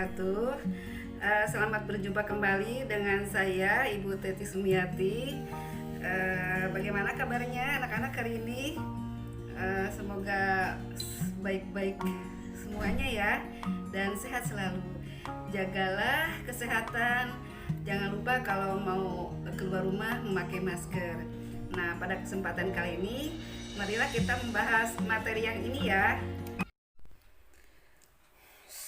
wabarakatuh. Selamat berjumpa kembali dengan saya Ibu Teti Sumiati. Bagaimana kabarnya anak-anak hari ini? Semoga baik-baik semuanya ya, dan sehat selalu. Jagalah kesehatan. Jangan lupa kalau mau keluar rumah memakai masker. Nah, pada kesempatan kali ini, marilah kita membahas materi yang ini ya.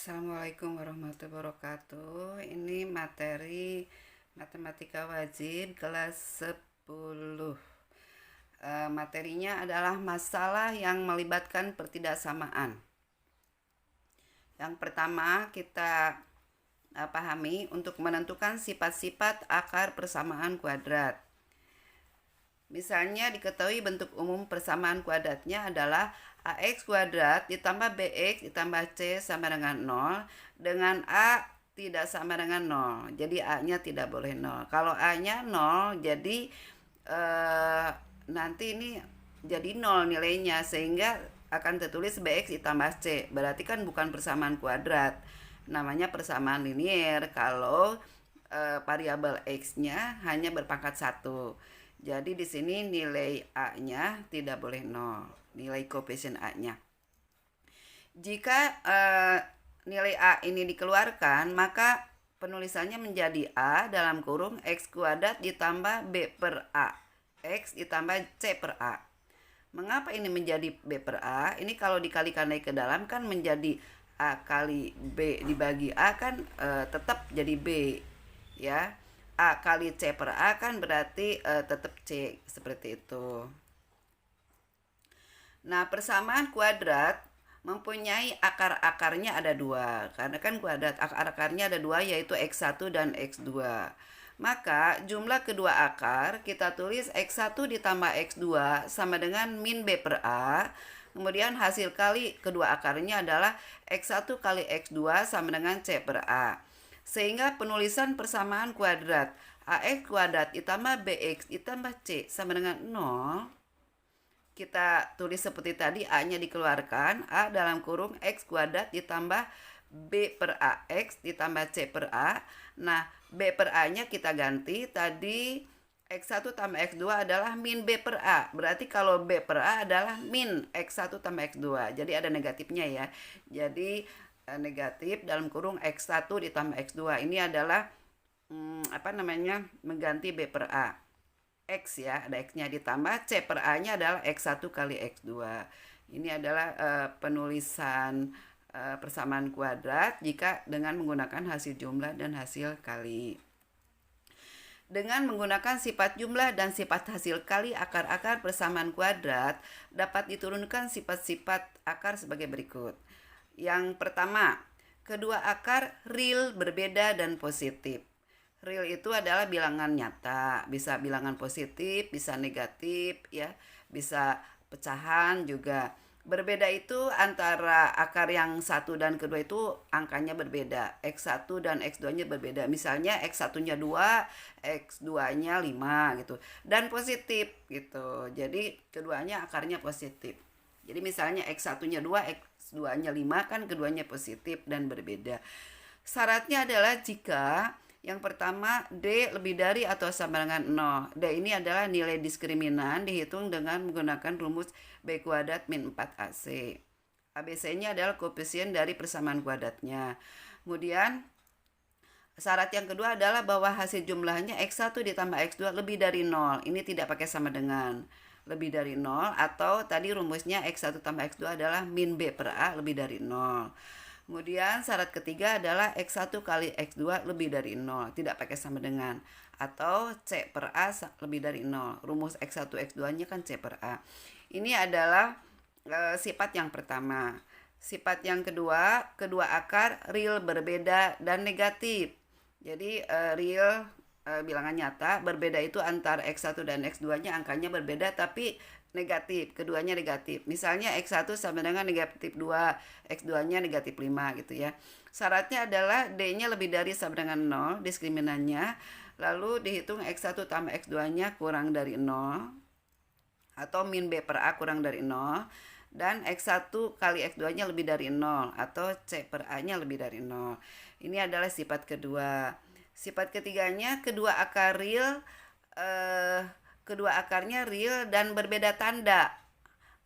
Assalamualaikum warahmatullahi wabarakatuh. Ini materi matematika wajib kelas 10. Materinya adalah masalah yang melibatkan pertidaksamaan. Yang pertama kita pahami untuk menentukan sifat-sifat akar persamaan kuadrat. Misalnya diketahui bentuk umum persamaan kuadratnya adalah AX kuadrat ditambah BX ditambah C sama dengan 0, dengan A tidak sama dengan 0. Jadi A-nya tidak boleh 0. Kalau A-nya 0, jadi nanti ini jadi 0 nilainya, sehingga akan tertulis BX ditambah C. Berarti kan bukan persamaan kuadrat. Namanya persamaan linier kalau variabel X-nya hanya berpangkat 1. Jadi di sini nilai A-nya tidak boleh 0, nilai koefisien A-nya. Jika nilai A ini dikeluarkan, maka penulisannya menjadi A dalam kurung X kuadrat ditambah B per A, X ditambah C per A. Mengapa ini menjadi B per A? Ini kalau dikalikan naik ke dalam kan menjadi A kali B dibagi A kan tetap jadi B, ya. A kali C per A kan berarti tetap C, seperti itu. Nah, persamaan kuadrat mempunyai akar-akarnya ada dua. Karena kan kuadrat akar-akarnya ada dua, yaitu X1 dan X2. Maka jumlah kedua akar kita tulis X1 ditambah X2 sama dengan min B per A. Kemudian hasil kali kedua akarnya adalah X1 kali X2 sama dengan C per A. Sehingga penulisan persamaan kuadrat AX kuadrat ditambah BX ditambah C sama dengan 0. Kita tulis seperti tadi, A-nya dikeluarkan, A dalam kurung X kuadrat ditambah B per AX ditambah C per A. Nah, B per A-nya kita ganti, tadi X1 tambah X2 adalah min B per A. Berarti kalau B per A adalah min X1 tambah X2. Jadi ada negatifnya ya. Jadi negatif dalam kurung X1 ditambah X2. Ini adalah mengganti B per A. X ya, ada X-nya, ditambah C per A-nya adalah X1 kali X2. Ini adalah penulisan persamaan kuadrat jika dengan menggunakan hasil jumlah dan hasil kali. Dengan menggunakan sifat jumlah dan sifat hasil kali akar-akar persamaan kuadrat, dapat diturunkan sifat-sifat akar sebagai berikut. Yang pertama, kedua akar real berbeda dan positif. Real itu adalah bilangan nyata, bisa bilangan positif, bisa negatif, ya, bisa pecahan juga. Berbeda itu antara akar yang satu dan kedua itu angkanya berbeda. X1 dan X2-nya berbeda. Misalnya X1-nya 2, X2-nya 5 gitu. Dan positif gitu. Jadi keduanya akarnya positif. Jadi misalnya X1-nya 2, X2-nya 5 kan keduanya positif dan berbeda. Syaratnya adalah jika yang pertama D lebih dari atau sama dengan 0. D ini adalah nilai diskriminan dihitung dengan menggunakan rumus B kuadrat min 4AC. ABC-nya adalah koefisien dari persamaan kuadratnya. Kemudian syarat yang kedua adalah bahwa hasil jumlahnya X1 ditambah X2 lebih dari 0. Ini tidak pakai sama dengan. Lebih dari 0, atau tadi rumusnya X1 tambah X2 adalah min B per A lebih dari 0. Kemudian syarat ketiga adalah X1 kali X2 lebih dari 0. Tidak pakai sama dengan. Atau C per A lebih dari 0. Rumus X1 X2-nya kan C per A. Ini adalah sifat yang pertama. Sifat yang kedua, kedua akar real berbeda dan negatif. Jadi real bilangan nyata, berbeda itu antara X1 dan X2-nya angkanya berbeda tapi negatif, keduanya negatif. Misalnya X1 sama dengan negatif 2, X2-nya negatif 5 gitu ya. Syaratnya adalah D-nya lebih dari sama dengan 0, diskriminannya. Lalu dihitung X1 tambah X2-nya kurang dari 0, atau min B per A kurang dari 0. dan X1 kali X2-nya lebih dari 0 atau C per A-nya lebih dari 0. Ini adalah sifat kedua. Sifat ketiganya eh, kedua akarnya real dan berbeda tanda.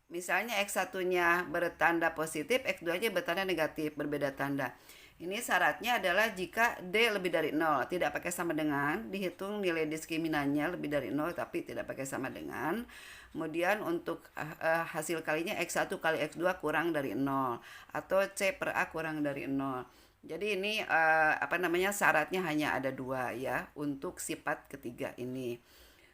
Misalnya X1-nya bertanda positif, X2-nya bertanda negatif, berbeda tanda. Ini syaratnya adalah jika D lebih dari 0, tidak pakai sama dengan, dihitung nilai diskriminannya lebih dari 0 tapi tidak pakai sama dengan. Kemudian untuk hasil kalinya X1 kali X2 kurang dari 0 atau C per A kurang dari 0. Jadi ini syaratnya hanya ada dua ya untuk sifat ketiga ini.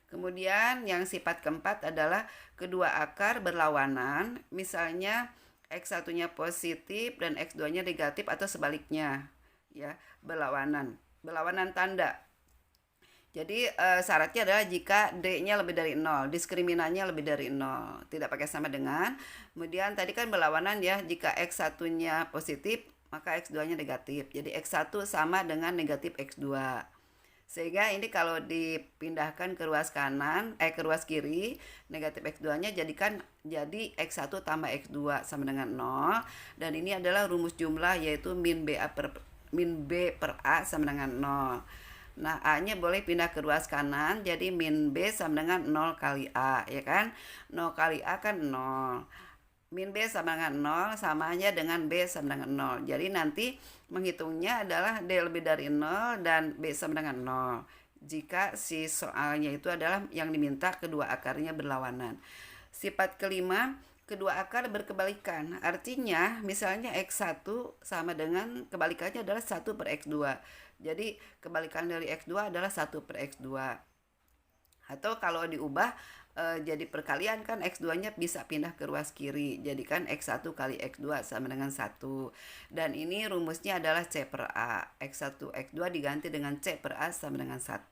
Kemudian yang sifat keempat adalah kedua akar berlawanan, misalnya X1-nya positif dan X2-nya negatif atau sebaliknya, ya, berlawanan tanda. Jadi syaratnya adalah jika D-nya lebih dari 0, diskriminannya lebih dari 0, tidak pakai sama dengan. Kemudian tadi kan berlawanan ya, jika X1-nya positif, maka X2-nya negatif. Jadi X1 sama dengan negatif X2. Sehingga ini kalau dipindahkan ke ruas ruas kiri, negatif X2-nya jadi X1 tambah X2 sama dengan 0. Dan ini adalah rumus jumlah yaitu min B per A sama dengan 0. Nah, A-nya boleh pindah ke ruas kanan, jadi min B sama dengan 0 kali A, ya kan? 0 kali A kan 0. Min B sama dengan 0 sama aja dengan B sama dengan 0. Jadi nanti menghitungnya adalah D lebih dari 0 dan B sama dengan 0. Jika si soalnya itu adalah yang diminta kedua akarnya berlawanan. Sifat kelima, kedua akar berkebalikan. Artinya misalnya X1 sama dengan kebalikannya adalah 1 per X2. Jadi kebalikan dari X2 adalah 1 per X2. Atau kalau diubah jadi perkalian kan X2-nya bisa pindah ke ruas kiri. Jadikan X1 kali X2 sama dengan 1. Dan ini rumusnya adalah C per A. X1, X2 diganti dengan C per A sama dengan 1.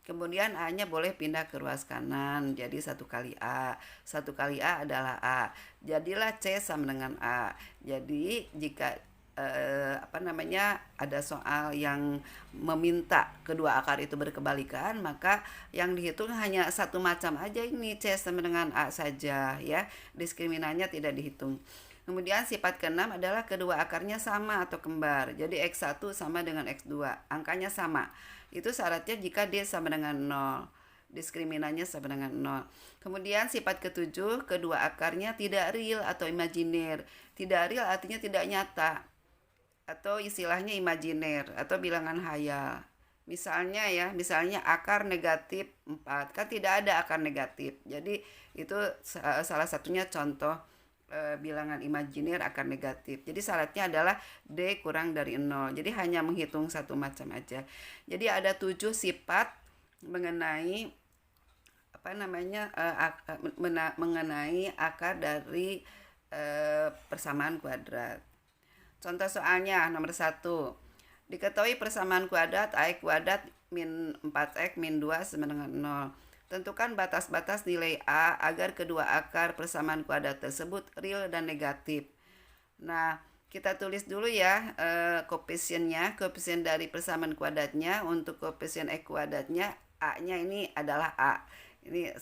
Kemudian A-nya boleh pindah ke ruas kanan. Jadi 1 kali A. 1 kali A adalah A. Jadilah C sama dengan A. Jadi jika ada soal yang meminta kedua akar itu berkebalikan, maka yang dihitung hanya satu macam aja, ini C sama dengan A saja ya, diskriminannya tidak dihitung. Kemudian sifat keenam adalah kedua akarnya sama atau kembar. Jadi X1 sama dengan X2, angkanya sama. Itu syaratnya jika D sama dengan 0, diskriminannya sama dengan 0. Kemudian sifat ketujuh, kedua akarnya tidak real atau imajiner. Tidak real artinya tidak nyata, atau istilahnya imajiner atau bilangan hayal. Misalnya akar negatif 4, kan tidak ada akar negatif. Jadi itu salah satunya contoh bilangan imajiner akar negatif. Jadi syaratnya adalah D kurang dari 0. Jadi hanya menghitung satu macam aja. Jadi ada 7 sifat mengenai mengenai akar dari persamaan kuadrat. Contoh soalnya nomor 1. Diketahui persamaan kuadrat A kuadrat min 4X min 2 sama dengan 0. Tentukan batas-batas nilai A agar kedua akar persamaan kuadrat tersebut real dan negatif. Nah, kita tulis dulu ya koefisiennya, koefisien dari persamaan kuadratnya. Untuk koefisien X kuadratnya, A-nya ini adalah A. Ini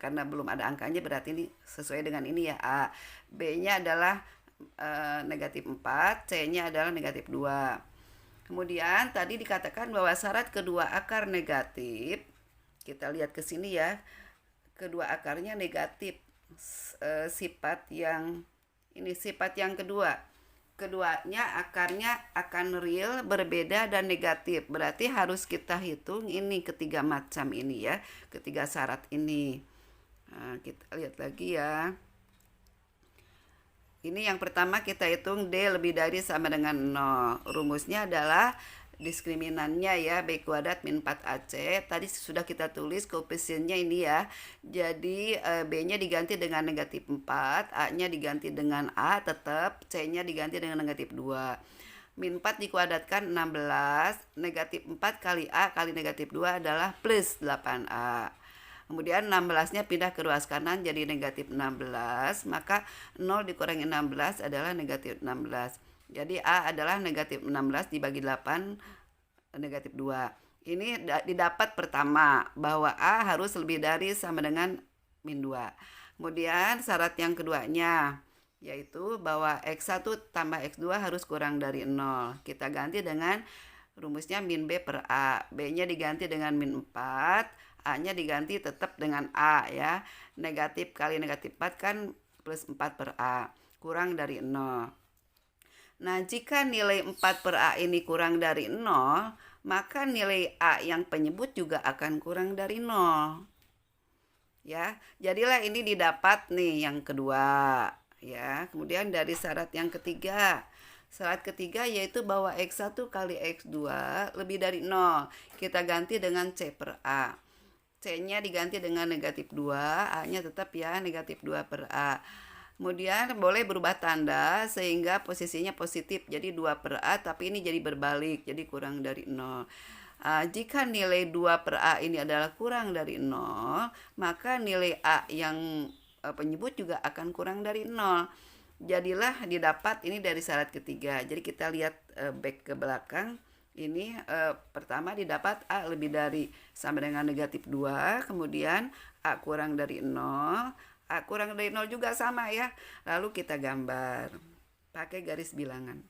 karena belum ada angkanya berarti ini sesuai dengan ini ya A. B-nya adalah negatif 4, C-nya adalah negatif 2. Kemudian tadi dikatakan bahwa syarat kedua akar negatif, kita lihat ke sini ya, kedua akarnya negatif. Sifat yang kedua, keduanya akarnya akan real, berbeda dan negatif. Berarti harus kita hitung ini ketiga macam ini ya, ketiga syarat ini. Nah, kita lihat lagi ya. Ini yang pertama kita hitung D lebih dari sama dengan 0. Rumusnya adalah diskriminannya ya, B kuadrat min 4AC. Tadi sudah kita tulis koefisiennya ini ya. Jadi B-nya diganti dengan negatif 4, A-nya diganti dengan A tetap, C-nya diganti dengan negatif 2. Min 4 dikuadratkan 16, negatif 4 kali A kali negatif 2 adalah plus 8A. Kemudian 16-nya pindah ke ruas kanan jadi negatif 16, maka 0 dikurangi 16 adalah negatif 16. Jadi A adalah negatif 16 dibagi 8, negatif 2. Ini didapat pertama, bahwa A harus lebih dari sama dengan min 2. Kemudian syarat yang keduanya yaitu bahwa X1 tambah X2 harus kurang dari 0. Kita ganti dengan rumusnya min B per A. B-nya diganti dengan min 4, A-nya diganti tetap dengan A ya. Negatif kali negatif 4 kan plus 4 per A, kurang dari 0. Nah, jika nilai 4 per A ini kurang dari 0, maka nilai A yang penyebut juga akan kurang dari 0. Ya, jadilah ini didapat nih yang kedua. Ya, kemudian dari syarat yang ketiga. Syarat ketiga yaitu bahwa X1 kali X2 lebih dari 0. Kita ganti dengan C per A. C-nya diganti dengan negatif 2, A-nya tetap ya negatif 2 per A. Kemudian boleh berubah tanda sehingga posisinya positif. Jadi 2 per A tapi ini jadi berbalik, jadi kurang dari 0. Jika nilai 2 per A ini adalah kurang dari 0, maka nilai A yang penyebut juga akan kurang dari 0. Jadilah didapat ini dari syarat ketiga. Jadi kita lihat back ke belakang. Ini pertama didapat A lebih dari sama dengan negatif 2. Kemudian A kurang dari 0. A kurang dari 0 juga sama ya. Lalu kita gambar pakai garis bilangan.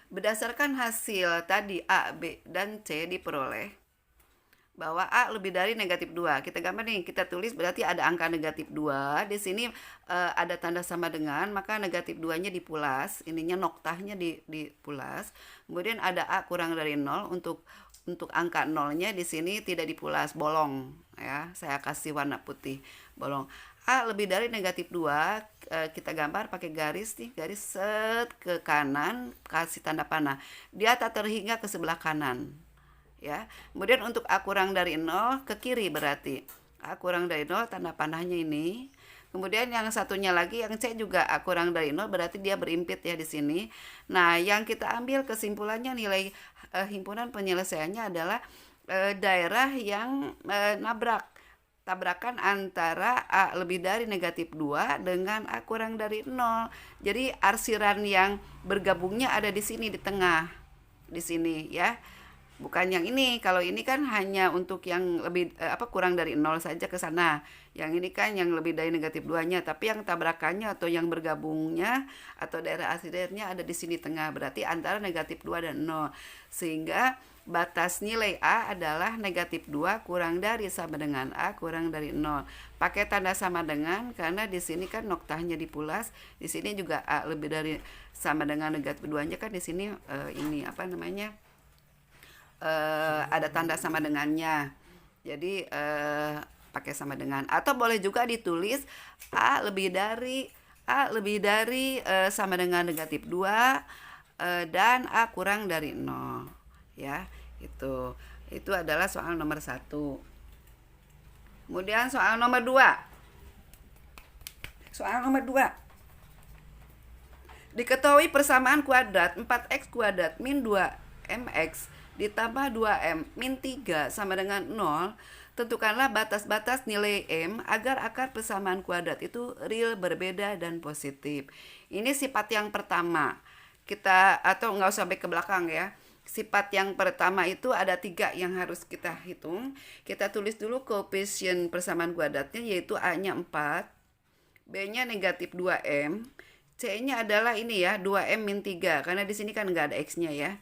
Berdasarkan hasil tadi A, B, dan C diperoleh bahwa A lebih dari negatif 2. Kita gambar nih, kita tulis berarti ada angka negatif 2. Di sini ada tanda sama dengan, maka negatif 2-nya dipulas, ininya noktahnya dipulas. Kemudian ada A kurang dari 0, untuk angka 0-nya di sini tidak dipulas, bolong ya. Saya kasih warna putih, bolong. A lebih dari negatif 2, kita gambar pakai garis nih, garis set ke kanan, kasih tanda panah. Dia tak terhingga ke sebelah kanan. Ya. Kemudian untuk A kurang dari 0 ke kiri berarti. A kurang dari 0 tanda panahnya ini. Kemudian yang satunya lagi yang C juga A kurang dari 0 berarti dia berimpit ya di sini. Nah, yang kita ambil kesimpulannya nilai himpunan penyelesaiannya adalah daerah yang tabrakan antara A lebih dari negatif 2 dengan A kurang dari 0. Jadi arsiran yang bergabungnya ada di sini di tengah. Di sini ya. Bukan yang ini. Kalau ini kan hanya untuk yang lebih kurang dari 0 saja ke sana. Yang ini kan yang lebih dari negatif 2-nya, tapi yang tabrakannya atau yang bergabungnya atau daerah arsirnya ada di sini tengah. Berarti antara negatif 2 dan 0. Sehingga batas nilai A adalah negatif 2 kurang dari sama dengan A kurang dari 0. Pakai tanda sama dengan karena di sini kan noktahnya dipulas, di sini juga A lebih dari sama dengan negatif 2-nya kan di sini ini ada tanda sama dengannya. Jadi pakai sama dengan, atau boleh juga ditulis A lebih dari sama dengan negatif 2 dan A kurang dari 0 ya. Itu adalah soal nomor 1. Kemudian soal nomor 2. Diketahui persamaan kuadrat 4x kuadrat min 2mx ditambah 2m min 3 sama dengan 0. Tentukanlah batas-batas nilai m agar akar persamaan kuadrat itu real, berbeda, dan positif. Ini sifat yang pertama. Atau nggak usah sampai ke belakang ya. Sifat yang pertama itu ada 3 yang harus kita hitung. Kita tulis dulu koefisien persamaan kuadratnya, yaitu A-nya 4, B-nya negatif 2M, C-nya adalah ini ya 2M min 3, karena di sini kan nggak ada X-nya ya.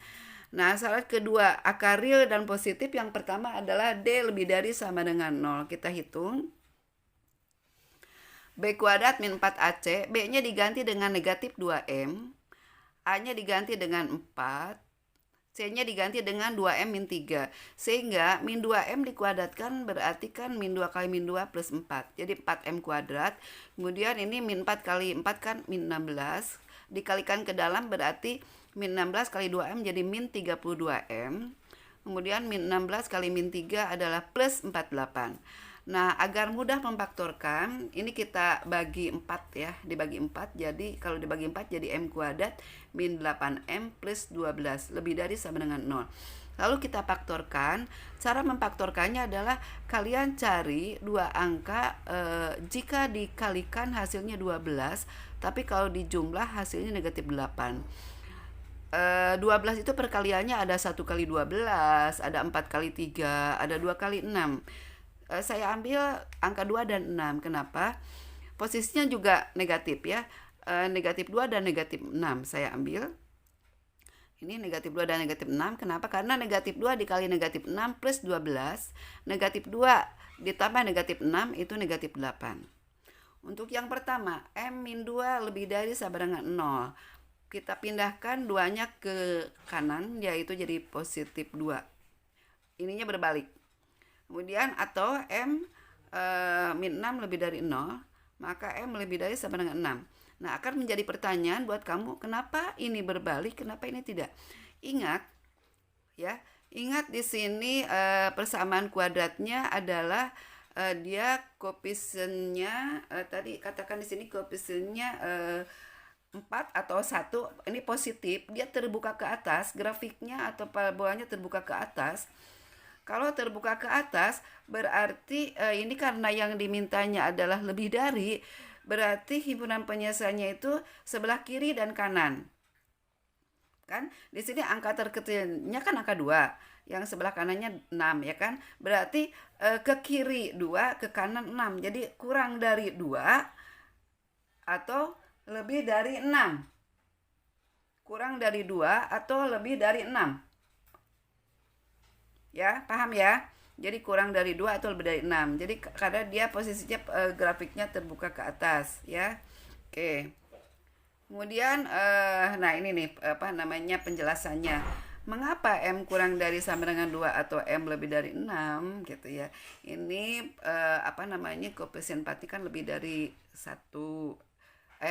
Nah, syarat kedua akar real dan positif yang pertama adalah D lebih dari sama dengan 0. Kita hitung. B kuadrat min 4AC, B-nya diganti dengan negatif 2M, A-nya diganti dengan 4, C-nya diganti dengan 2M min 3. Sehingga min 2M dikuadratkan berarti kan min 2 kali min 2 plus 4. Jadi 4M kuadrat. Kemudian ini min 4 kali 4 kan min 16. Dikalikan ke dalam berarti min 16 kali 2M jadi min 32M. Kemudian min 16 kali min 3 adalah plus 48. Nah, agar mudah memfaktorkan, ini kita bagi 4 ya, dibagi 4, jadi kalau dibagi 4 jadi M kuadrat min 8M plus 12, lebih dari sama dengan 0. Lalu kita faktorkan, cara memfaktorkannya adalah kalian cari dua angka jika dikalikan hasilnya 12, tapi kalau dijumlah hasilnya negatif 8. 12 itu perkaliannya ada 1 kali 12, ada 4 kali 3, ada 2 kali 6. Saya ambil angka 2 dan 6. Kenapa? posisinya juga negatif ya. Negatif 2 dan negatif 6 saya ambil. Ini negatif 2 dan negatif 6. Kenapa? Karena negatif 2 dikali negatif 6 plus 12. Negatif 2 ditambah negatif 6 itu negatif 8. Untuk yang pertama, M-2 lebih dari sama dengan 0. Kita pindahkan 2-nya ke kanan, yaitu jadi positif 2. Ininya berbalik. Kemudian atau M min 6 lebih dari 0, maka M lebih dari sama dengan 6. Nah, akan menjadi pertanyaan buat kamu, kenapa ini berbalik, kenapa ini tidak? Ingat ya, ingat di sini persamaan kuadratnya adalah dia koefisiennya tadi katakan di sini koefisiennya 4 atau 1, ini positif, dia terbuka ke atas, grafiknya atau parabolanya terbuka ke atas. Kalau terbuka ke atas, berarti ini karena yang dimintanya adalah lebih dari, berarti himpunan penyelesaiannya itu sebelah kiri dan kanan. Kan? Di sini angka terkecilnya kan angka 2, yang sebelah kanannya 6 ya kan? Berarti ke kiri 2, ke kanan 6. Jadi kurang dari 2 atau lebih dari 6. Kurang dari 2 atau lebih dari 6. Ya, paham ya? Jadi kurang dari 2 atau lebih dari 6. Jadi karena dia posisinya grafiknya terbuka ke atas ya. Oke. Kemudian nah ini nih apa namanya penjelasannya. Mengapa M kurang dari sama dengan 2 atau M lebih dari 6 gitu ya. Ini apa namanya koefisien pati kan lebih dari 1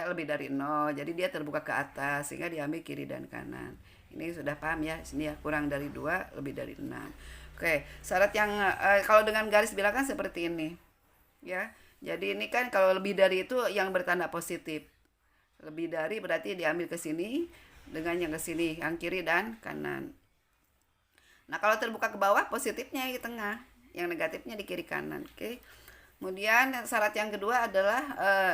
lebih dari 0. Jadi dia terbuka ke atas sehingga diambil kiri dan kanan. Ini sudah paham ya? Sini ya kurang dari 2 lebih dari 6. Oke, syarat yang kalau dengan garis bilangan seperti ini. Ya. Jadi ini kan kalau lebih dari itu yang bertanda positif. Lebih dari berarti diambil ke sini dengan yang ke sini, yang kiri dan kanan. Nah, kalau terbuka ke bawah positifnya di tengah, yang negatifnya di kiri kanan. Oke. Kemudian syarat yang kedua adalah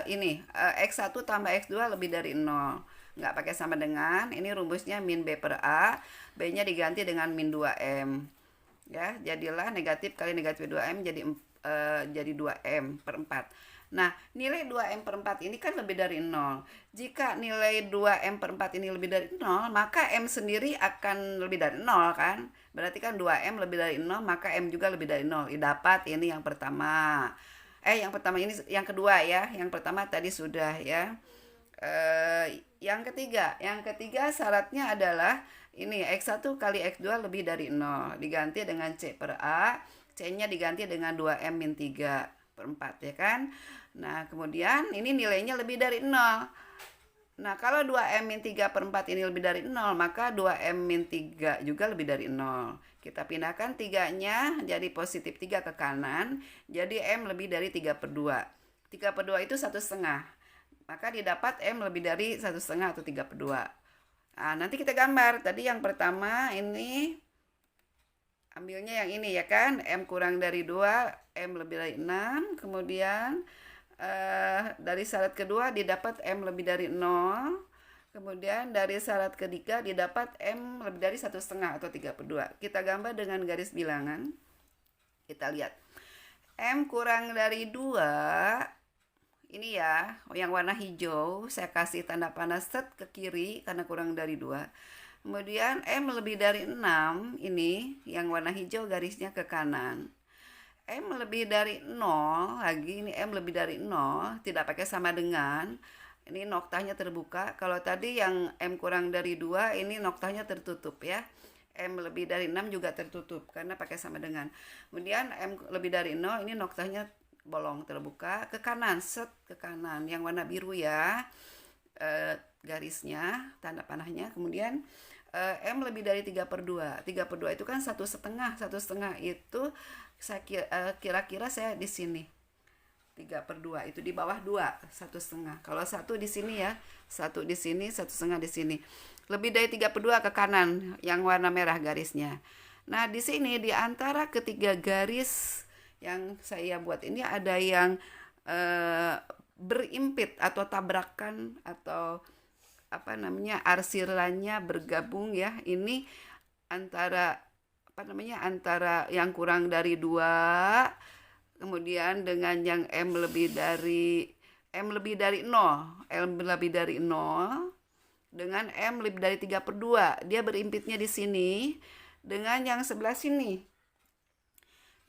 ini X1 tambah X2 lebih dari 0. Nggak pakai sama dengan, ini rumusnya min B per A, B-nya diganti dengan min 2M. Ya, jadilah negatif kali negatif 2M jadi 2M per 4. Nah, nilai 2M per 4 ini kan lebih dari 0. Jika nilai 2M per 4 ini lebih dari 0, maka M sendiri akan lebih dari 0 kan? Berarti kan 2M lebih dari 0, maka M juga lebih dari 0. Dapat ini yang pertama. Yang pertama ini yang kedua ya. Yang pertama tadi sudah ya. Yang ketiga syaratnya adalah ini X1 kali X2 lebih dari 0. Diganti dengan C per A. C-nya diganti dengan 2M min 3 per 4 ya kan. Nah kemudian ini nilainya lebih dari 0. Nah kalau 2M min 3 per 4 ini lebih dari 0, maka 2M min 3 juga lebih dari 0. Kita pindahkan 3-nya jadi positif 3 ke kanan. Jadi M lebih dari 3 per 2. 3 per 2 itu 1,5. Maka didapat M lebih dari 1,5 atau 3 per 2. Nah, nanti kita gambar. Tadi yang pertama ini ambilnya yang ini ya kan. M kurang dari 2, M lebih dari 6. Kemudian dari syarat kedua didapat M lebih dari 0. Kemudian dari syarat ketiga didapat M lebih dari 1,5 atau 3 per 2. Kita gambar dengan garis bilangan. Kita lihat. M kurang dari 2. Ini ya, yang warna hijau, saya kasih tanda panah set ke kiri karena kurang dari 2. Kemudian M lebih dari 6, ini yang warna hijau garisnya ke kanan. M lebih dari 0, lagi ini M lebih dari 0, tidak pakai sama dengan. Ini noktanya terbuka. Kalau tadi yang M kurang dari 2, ini noktanya tertutup ya. M lebih dari 6 juga tertutup karena pakai sama dengan. Kemudian M lebih dari 0, ini noktanya bolong terbuka ke kanan, set ke kanan yang warna biru ya garisnya tanda panahnya. Kemudian M lebih dari 3 per 2. 3 per 2 itu kan 1,5. 1,5 itu saya kira-kira saya di sini 3 per 2 itu di bawah 2, 1,5. Kalau 1 di sini ya, 1 di sini, 1,5 di sini. Lebih dari 3 per 2 ke kanan yang warna merah garisnya. Nah di sini di antara ketiga garis yang saya buat ini ada yang berimpit atau tabrakan atau apa namanya arsirannya bergabung ya. Ini antara apa namanya antara yang kurang dari 2 kemudian dengan yang M lebih dari M lebih dari 0, M lebih dari 0 dengan M lebih dari 3/2. Dia berimpitnya di sini dengan yang sebelah sini.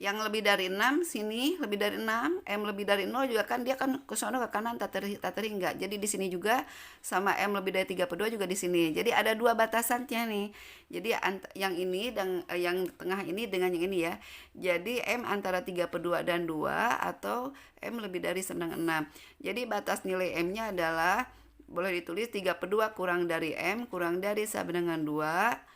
Yang lebih dari 6 sini, lebih dari 6, M lebih dari 0 juga kan dia kan ke sono ke kanan tak enggak. Jadi di sini juga sama M lebih dari 3/2 juga di sini. Jadi ada dua batasannya nih. Jadi yang ini dan yang tengah ini dengan yang ini ya. Jadi M antara 3/2 dan 2 atau M lebih dari 9/6. Jadi batas nilai M-nya adalah boleh ditulis 3/2 kurang dari M kurang dari sama dengan 2.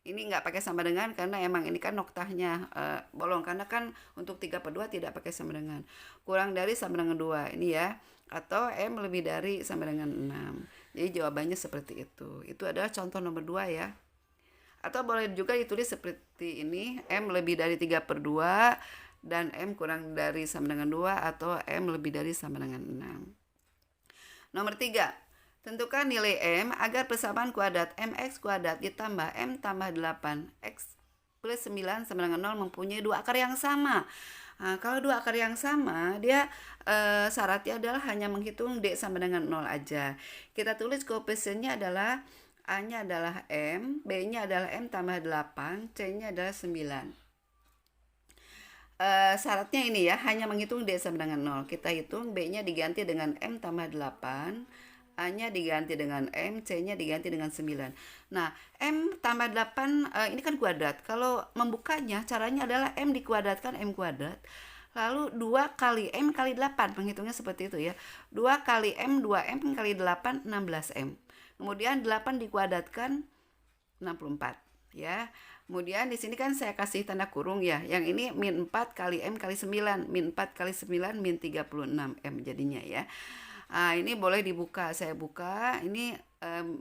Ini nggak pakai sama dengan karena emang ini kan noktahnya bolong, karena kan untuk 3/2 tidak pakai sama dengan, kurang dari sama dengan 2 ini ya, atau M lebih dari sama dengan 6. Jadi jawabannya seperti itu adalah contoh nomor 2 ya. Atau boleh juga ditulis seperti ini, M lebih dari 3/2 dan M kurang dari sama dengan 2 atau M lebih dari sama dengan 6. Nomor 3, tentukan nilai M agar persamaan kuadrat MX kuadrat ditambah M tambah 8 X plus 9 sama dengan 0 mempunyai dua akar yang sama. Nah, kalau dua akar yang sama, dia syaratnya adalah hanya menghitung D sama dengan 0 aja. Kita tulis koefisiennya adalah A-nya adalah M, B-nya adalah M tambah 8, C-nya adalah 9. Syaratnya ini ya, hanya menghitung D sama dengan 0. Kita hitung B-nya diganti dengan M tambah 8, A-nya diganti dengan M, C-nya diganti dengan 9. Nah, M tambah 8 ini kan kuadrat. Kalau membukanya caranya adalah M dikuadratkan M kuadrat. Lalu 2 kali M kali 8, menghitungnya seperti itu ya. 2 kali M, 2M kali 8, 16M. Kemudian 8 dikuadratkan 64 ya. Kemudian di sini kan saya kasih tanda kurung ya. Yang ini min 4 kali M kali 9. Min 4 kali 9 min 36M jadinya ya. Nah, ini boleh dibuka, saya buka. Ini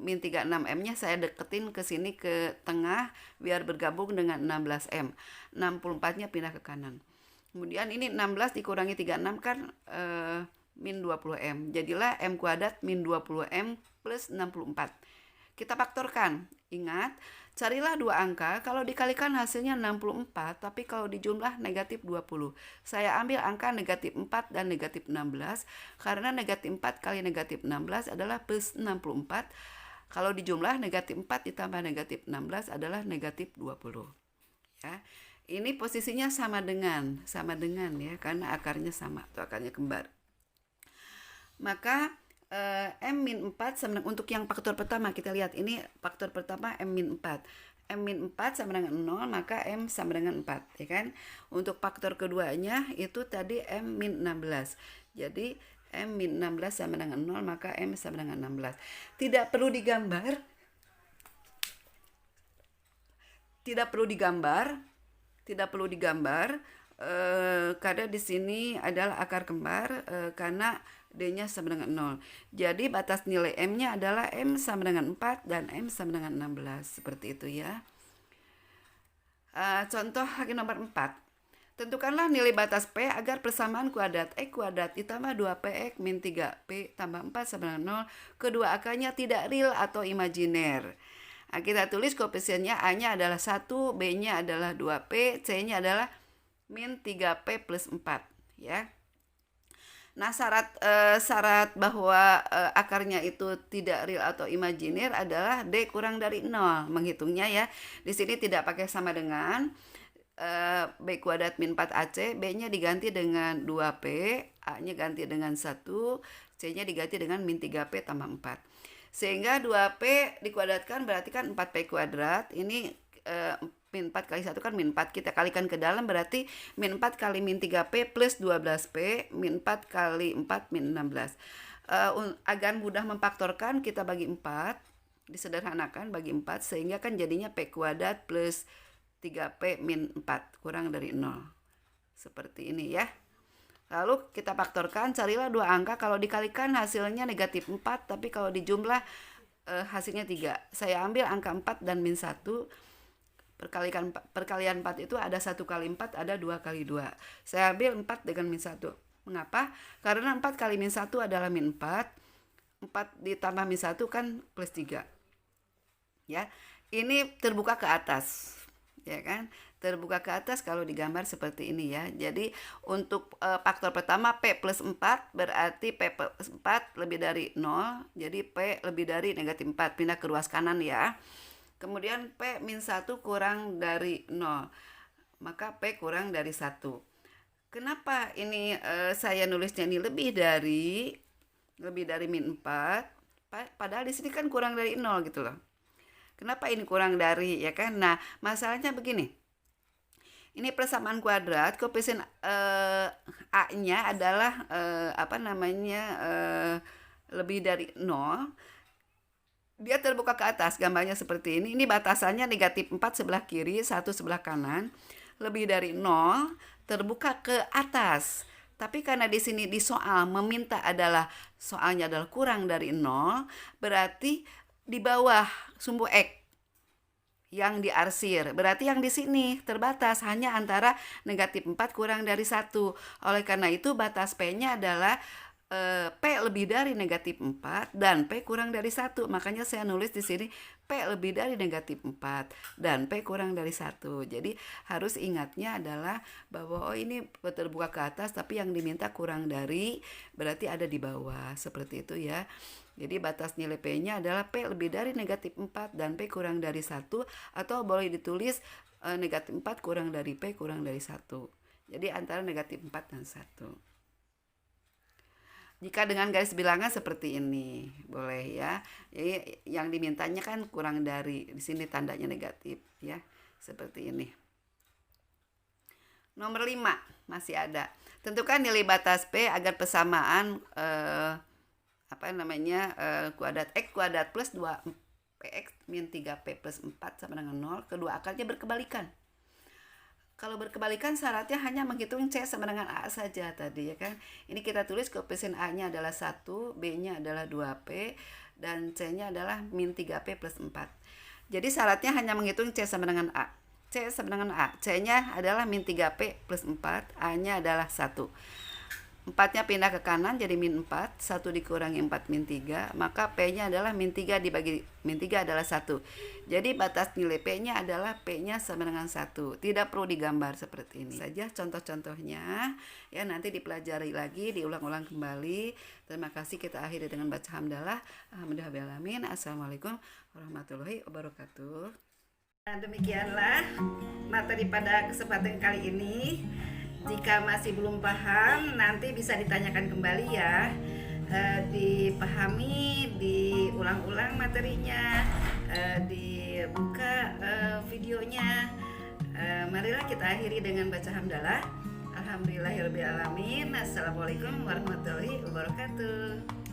min 36M-nya saya deketin ke sini ke tengah biar bergabung dengan 16M. 64-nya pindah ke kanan. Kemudian ini 16 dikurangi 36 kan min 20M. Jadilah M kuadrat min 20M plus 64. Kita faktorkan. Ingat, carilah dua angka, kalau dikalikan hasilnya 64, tapi kalau dijumlah negatif 20. Saya ambil angka negatif 4 dan negatif 16, karena negatif 4 kali negatif 16 adalah plus 64. Kalau dijumlah negatif 4 ditambah negatif 16 adalah negatif 20. Ya. Ini posisinya sama dengan ya, karena akarnya sama, atau akarnya kembar. Maka M-4 sama dengan, untuk yang faktor pertama kita lihat ini faktor pertama M-4. M-4 sama dengan 0, maka M sama dengan 4 ya kan. Untuk faktor keduanya itu tadi M-16. Jadi M-16 sama dengan 0, maka M sama dengan 16. Tidak perlu digambar. Karena di sini adalah akar kembar karena D-nya sama dengan 0. Jadi batas nilai M-nya adalah M sama dengan 4 dan M sama dengan 16. Seperti itu ya. Contoh lagi nomor 4. Tentukanlah nilai batas P agar persamaan kuadrat X kuadrat ditambah 2PX min 3P tambah 4 sama dengan 0. Kedua akarnya tidak real atau imajiner. Nah, kita tulis koefisiennya A-nya adalah 1, B-nya adalah 2P, C-nya adalah min 3P plus 4 ya. Nah, syarat bahwa akarnya itu tidak real atau imajiner adalah D kurang dari 0 menghitungnya ya. Di sini tidak pakai sama dengan B kuadrat min 4AC, B-nya diganti dengan 2P, A-nya ganti dengan 1, C-nya diganti dengan min 3P tambah 4. Sehingga 2P dikuadratkan berarti kan 4P kuadrat. Ini min 4 kali 1 kan min 4, kita kalikan ke dalam berarti min 4 kali min 3P plus 12P, min 4 kali 4 min 16. Agar mudah memfaktorkan kita bagi 4, disederhanakan bagi 4 sehingga kan jadinya P kuadrat plus 3P min 4 kurang dari 0. Seperti ini ya. Lalu kita faktorkan, carilah dua angka, kalau dikalikan hasilnya negatif 4, tapi kalau dijumlah hasilnya 3. Saya ambil angka 4 dan min 1. Perkalian 4 itu ada 1 kali 4, ada 2 kali 2. Saya ambil 4 dengan min 1. Mengapa? Karena 4 kali min 1 adalah min 4. 4 ditambah min 1 kan plus 3. Ya. Ini terbuka ke atas. ya kan? Terbuka ke atas kalau digambar seperti ini ya. Jadi untuk faktor pertama P plus 4 berarti P plus 4 lebih dari 0. Jadi P lebih dari negatif 4. Pindah ke ruas kanan ya. Kemudian P min 1 kurang dari 0. Maka P kurang dari 1. Kenapa ini saya nulisnya ini lebih dari min 4? Padahal di sini kan kurang dari 0 gitu loh. Kenapa ini kurang dari, ya kan? Nah, masalahnya begini. Ini persamaan kuadrat, koefisien A-nya adalah lebih dari 0. Dia terbuka ke atas, gambarnya seperti ini. Ini batasannya negatif 4 sebelah kiri, 1 sebelah kanan. Lebih dari 0, terbuka ke atas. Tapi karena di sini di soal soalnya adalah kurang dari 0, berarti di bawah sumbu X yang diarsir. Berarti yang di sini terbatas hanya antara negatif 4 kurang dari 1. Oleh karena itu batas P-nya adalah P lebih dari negatif 4 dan P kurang dari 1. Makanya saya nulis di sini P lebih dari negatif 4 dan P kurang dari 1. Jadi harus ingatnya adalah bahwa ini terbuka ke atas tapi yang diminta kurang dari, berarti ada di bawah. Seperti itu ya. Jadi batas nilai P-nya adalah P lebih dari negatif 4 dan P kurang dari 1, atau boleh ditulis negatif 4 kurang dari P kurang dari 1. Jadi antara negatif 4 dan 1. Jika dengan garis bilangan seperti ini, boleh ya. Jadi yang dimintanya kan kurang dari, di sini tandanya negatif ya. Seperti ini. Nomor 5 masih ada. Tentukan nilai batas P agar persamaan kuadrat X kuadrat plus 2PX min 3P plus 4 sama dengan 0. Kedua akarnya berkebalikan. Kalau berkebalikan syaratnya hanya menghitung C sama dengan A saja tadi ya kan. Ini kita tulis koefisien A-nya adalah 1, B-nya adalah 2P, dan C-nya adalah min 3P plus 4. Jadi syaratnya hanya menghitung C sama dengan A. C sama dengan A. C-nya adalah min 3P plus 4, A-nya adalah 1. 4-nya pindah ke kanan jadi min 4, 1 dikurangi 4 min 3, maka P-nya adalah min 3 dibagi min 3 adalah 1. Jadi batas nilai P-nya adalah P-nya sama dengan 1. Tidak perlu digambar seperti ini. Saja contoh-contohnya ya, nanti dipelajari lagi, diulang-ulang kembali. Terima kasih, kita akhiri dengan baca hamdalah. Alhamdulillahirabbil alamin. Assalamualaikum warahmatullahi wabarakatuh. Nah, demikianlah materi pada kesempatan kali ini. Jika masih belum paham, nanti bisa ditanyakan kembali ya. Dipahami, diulang-ulang materinya, dibuka videonya. Marilah kita akhiri dengan baca hamdalah. Alhamdulillahirabbil alamin. Assalamualaikum warahmatullahi wabarakatuh.